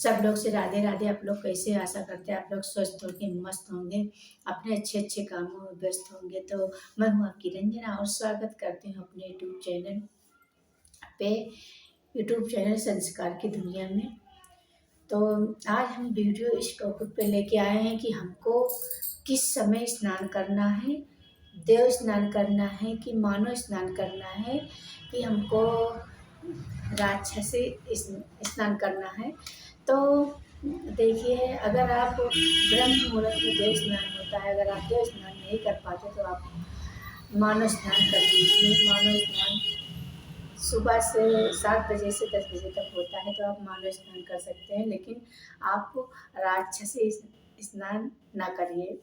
सब लोग से राधे राधे। आप लोग कैसे? आशा करते हैं आप लोग स्वस्थ होंगे, मस्त होंगे, अपने अच्छे अच्छे कामों में व्यस्त होंगे। तो मैं हूँ आपकी रंजना और स्वागत करती हूँ अपने पे यूट्यूब चैनल संस्कार की दुनिया में। तो आज हम वीडियो इस टॉपिक पे लेके आए हैं कि हमको किस समय स्नान करना है, देव स्नान करना है कि मानव स्नान करना है, कि हमको राक्षसी स्नान करना है। तो देखिए, अगर आप ब्रह्म मुहूर्त में देव स्नान होता है, अगर आप देव स्नान नहीं कर पाते तो आप मानव स्नान कर लीजिए। मानव स्नान सुबह से 7 बजे से 10 बजे तक होता है, तो आप मानव स्नान कर सकते हैं, लेकिन आप राक्षसी स्नान ना करिए।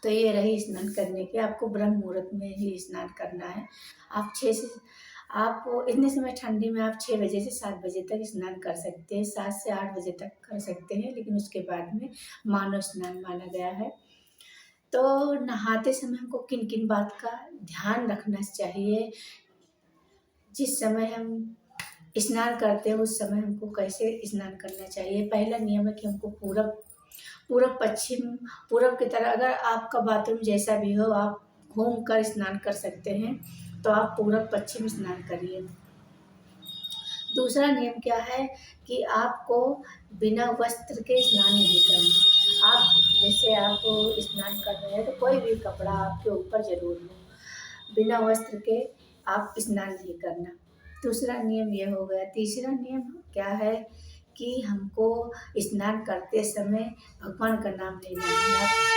तो ये रही स्नान करने की, आपको ब्रह्म मुहूर्त में ही स्नान करना है। आप 6 से आप इतने समय ठंडी में आप 6 बजे से 7 बजे तक स्नान कर सकते हैं, 7 से 8 बजे तक कर सकते हैं, लेकिन उसके बाद में मानव स्नान माना गया है। तो नहाते समय हमको किन किन बात का ध्यान रखना चाहिए, जिस समय हम स्नान करते हैं उस समय हमको कैसे स्नान करना चाहिए। पहला नियम है कि हमको पूरब पूरब पश्चिम पूरब की तरह, अगर आपका बाथरूम जैसा भी हो आप घूम कर स्नान कर सकते हैं, तो आप पूरब पश्चिम स्नान करिए। दूसरा नियम क्या है कि आपको बिना वस्त्र के स्नान नहीं करना। आप जैसे आप स्नान कर रहे हैं तो कोई भी कपड़ा आपके ऊपर जरूर हो, बिना वस्त्र के आप स्नान नहीं करना। दूसरा नियम ये हो गया। तीसरा नियम क्या है कि हमको स्नान करते समय भगवान का नाम लेना है।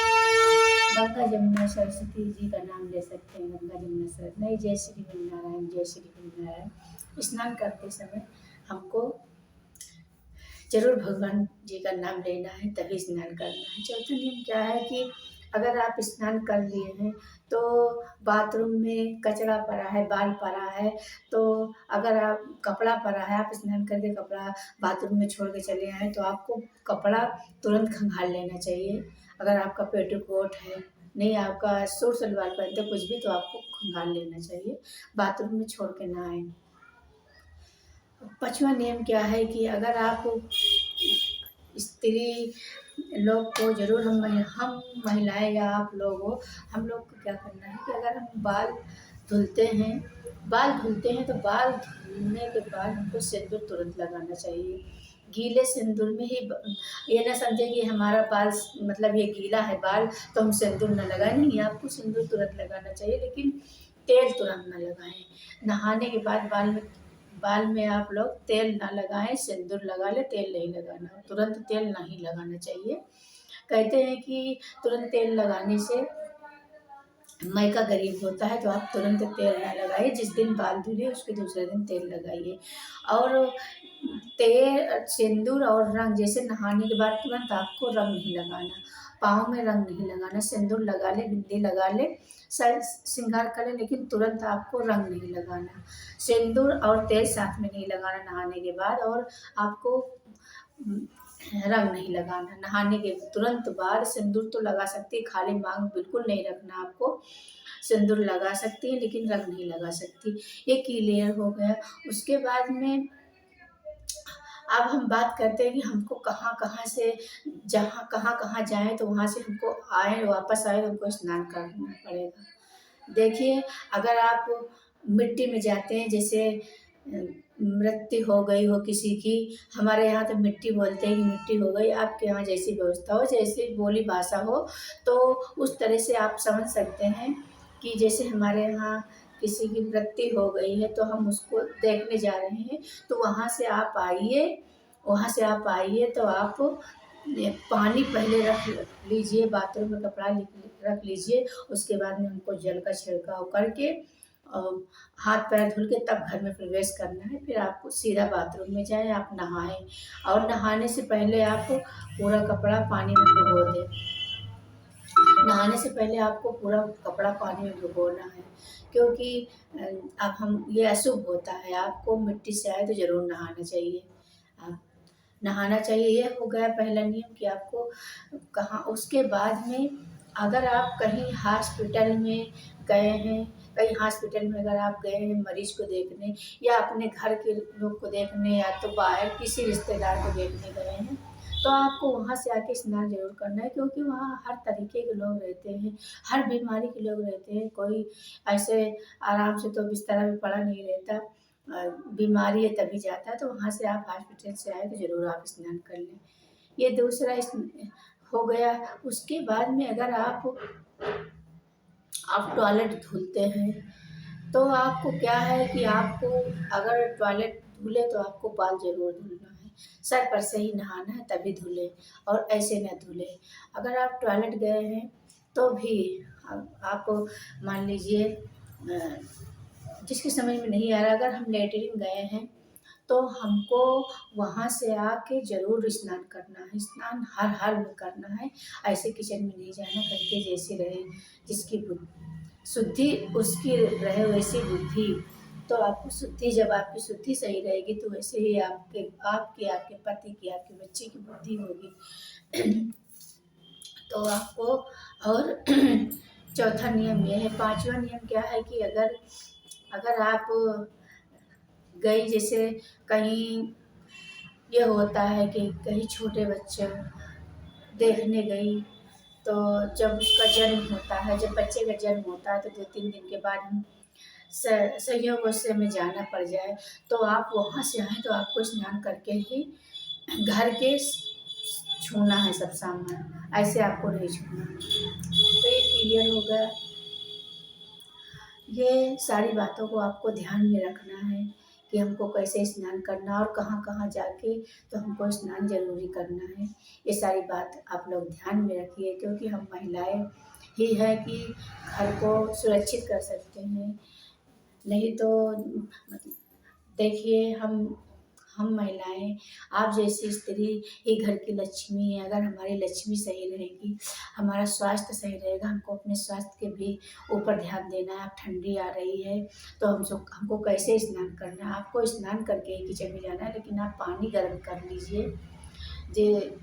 आप गंगा जमुना सरस्वती जी का नाम ले सकते हैं। गंगा जमुना सर नहीं, जय श्री नारायण, जय श्री नारायण। स्नान करते समय हमको जरूर भगवान जी का नाम लेना है, तभी स्नान करना है। चौथा नियम क्या है कि अगर आप स्नान कर लिए हैं तो बाथरूम में कचरा पड़ा है, बाल पड़ा है, तो अगर आप कपड़ा पड़ा है, आप स्नान करके कपड़ा बाथरूम में छोड़ के चले आए, तो आपको कपड़ा तुरंत खंगाल लेना चाहिए। अगर आपका पेटीकोट है, नहीं आपका सूट सलवार पहनते कुछ भी, तो आपको खंगाल लेना चाहिए, बाथरूम में छोड़ के ना आए। पांचवा नियम क्या है कि अगर आप स्त्री लोग को जरूर, हम महिलाएं या आप लोग हो, हम लोग को क्या करना है कि अगर हम धुलते हैं बाल धुलते हैं तो बाल धुलने के बाद हमको सिंदूर तुरंत लगाना चाहिए। गीले सिंदूर में ही ये ना समझे कि हमारा बाल मतलब ये गीला है बाल तो हम सिंदूर न लगाएं। नहीं, आपको सिंदूर तुरंत लगाना चाहिए, लेकिन तेल तुरंत न लगाएं। नहाने के बाद बाल में आप लोग तेल ना लगाएं, सिंदूर लगा ले, तेल नहीं लगाना, तुरंत तेल नहीं लगाना चाहिए। कहते हैं कि तुरंत तेल लगाने से मायका गरीब होता है, तो आप तुरंत तेल ना लगाइए। जिस दिन बाल धुले उसके दूसरे दिन तेल लगाइए। और तेल, सिंदूर और रंग, जैसे नहाने के बाद तुरंत आपको रंग नहीं लगाना, पाँव में रंग नहीं लगाना। सिंदूर लगा ले, बिंदी लगा ले, सर श्रृंगार कर ले, लेकिन तुरंत आपको रंग नहीं लगाना। सिंदूर और तेल साथ में नहीं लगाना नहाने के बाद, और आपको रंग नहीं लगाना। नहाने के तुरंत बाद सिंदूर तो लगा सकती है, खाली मांग बिल्कुल नहीं रखना आपको। सिंदूर लगा सकती है लेकिन रंग नहीं लगा सकती। ये क्लियर हो गया। उसके बाद में अब हम बात करते हैं कि हमको कहाँ कहाँ से कहाँ कहाँ जाएं, तो वहाँ से हमको वापस आए तो हमको स्नान करना पड़ेगा। देखिए, अगर आप मिट्टी में जाते हैं, जैसे मृत्यु हो गई हो किसी की, हमारे यहाँ तो मिट्टी बोलते हैं कि मिट्टी हो गई, आपके यहाँ जैसी व्यवस्था हो, जैसी बोली भाषा हो, तो उस तरह से आप समझ सकते हैं कि जैसे हमारे यहाँ किसी की मृत्यु हो गई है तो हम उसको देखने जा रहे हैं, तो वहाँ से आप आइए, तो आप पानी पहले रख लीजिए, बाथरूम में कपड़ा रख लीजिए। उसके बाद में हमको जल का छिड़काव करके और हाथ पैर धुल के तब घर में प्रवेश करना है। फिर आपको सीधा बाथरूम में जाएं, आप नहाएं, और नहाने से पहले आप पूरा कपड़ा पानी में भिगो दें। नहाने से पहले आपको पूरा कपड़ा पानी में भिगोना है, क्योंकि अब हम ये अशुभ होता है। आपको मिट्टी से आए तो ज़रूर नहाना चाहिए। आप नहाना चाहिए। ये हो गया पहला नियम कि आपको कहाँ। उसके बाद में अगर आप कहीं हॉस्पिटल में गए हैं कहीं हॉस्पिटल में अगर आप गए हैं मरीज को देखने या अपने घर के लोग को देखने या तो बाहर किसी रिश्तेदार को देखने गए हैं, तो आपको वहाँ से आके स्नान ज़रूर करना है, क्योंकि वहाँ हर तरीके के लोग रहते हैं, हर बीमारी के लोग रहते हैं। कोई ऐसे आराम से तो बिस्तर में पड़ा नहीं रहता। बीमारी है तभी जाता है, तो वहाँ से आप हॉस्पिटल से आए तो ज़रूर आप स्नान कर लें। ये दूसरा इस हो गया। उसके बाद में अगर आप टॉयलेट धुलते हैं, तो आपको क्या है कि आपको अगर टॉयलेट धुले तो आपको बाल ज़रूर धुलना है। सर पर से ही नहाना है तभी धुलें, और ऐसे ना धुलें। अगर आप टॉयलेट गए हैं तो भी आप मान लीजिए जिसकी समझ में नहीं आ रहा, अगर हम लैट्रिन गए हैं तो हमको वहाँ से आके ज़रूर स्नान करना है। स्नान हर हाल में करना है। ऐसे किचन में नहीं जाना, करके जैसे रहे, जिसकी शुद्धि उसकी रहे वैसी बुद्धि। तो आपको शुद्धि, जब आपकी शुद्धि सही रहेगी तो वैसे ही आपके पति की, आपके बच्चे की बुद्धि होगी। तो आपको और चौथा नियम ये है। पांचवा नियम क्या है कि अगर अगर आप गई, जैसे कहीं ये होता है कि कहीं छोटे बच्चे देखने गई, तो जब उसका जन्म होता है, जब बच्चे का जन्म होता है तो 2-3 दिन के बाद हम संयोग से हमें जाना पड़ जाए, तो आप वहाँ से आएँ तो आपको स्नान करके ही घर के छूना है सब सामान, ऐसे आपको नहीं छूना। तो ये क्लियर हो गया। ये सारी बातों को आपको ध्यान में रखना है कि हमको कैसे स्नान करना और कहाँ-कहाँ जाके तो हमको स्नान ज़रूरी करना है। ये सारी बात आप लोग ध्यान में रखिए, क्योंकि हम महिलाएँ ही हैं कि घर को सुरक्षित कर सकते हैं। नहीं तो देखिए, हम महिलाएँ, आप जैसी स्त्री ही घर की लक्ष्मी है। अगर हमारी लक्ष्मी सही रहेगी, हमारा स्वास्थ्य सही रहेगा, हमको अपने स्वास्थ्य के भी ऊपर ध्यान देना है। अब ठंडी आ रही है तो हमको कैसे स्नान करना है, आपको स्नान करके ही किचन में जाना है, लेकिन आप पानी गर्म कर लीजिए। जे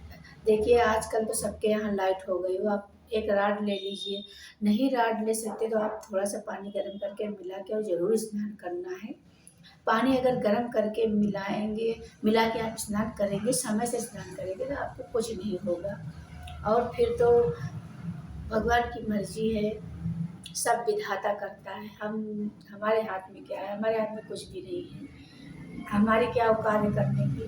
देखिए, आजकल तो सबके यहाँ लाइट हो गई हो, आप एक रॉड ले लीजिए। नहीं रॉड ले सकते तो आप थोड़ा-सा पानी गर्म करके मिला के और ज़रूर स्नान करना है। पानी अगर गर्म करके मिला के आप स्नान करेंगे, समय से स्नान करेंगे तो आपको कुछ नहीं होगा। और फिर तो भगवान की मर्ज़ी है, सब विधाता करता है। हमारे हाथ में क्या है? हमारे हाथ में कुछ भी नहीं है। हमारी क्या औकात है करने की?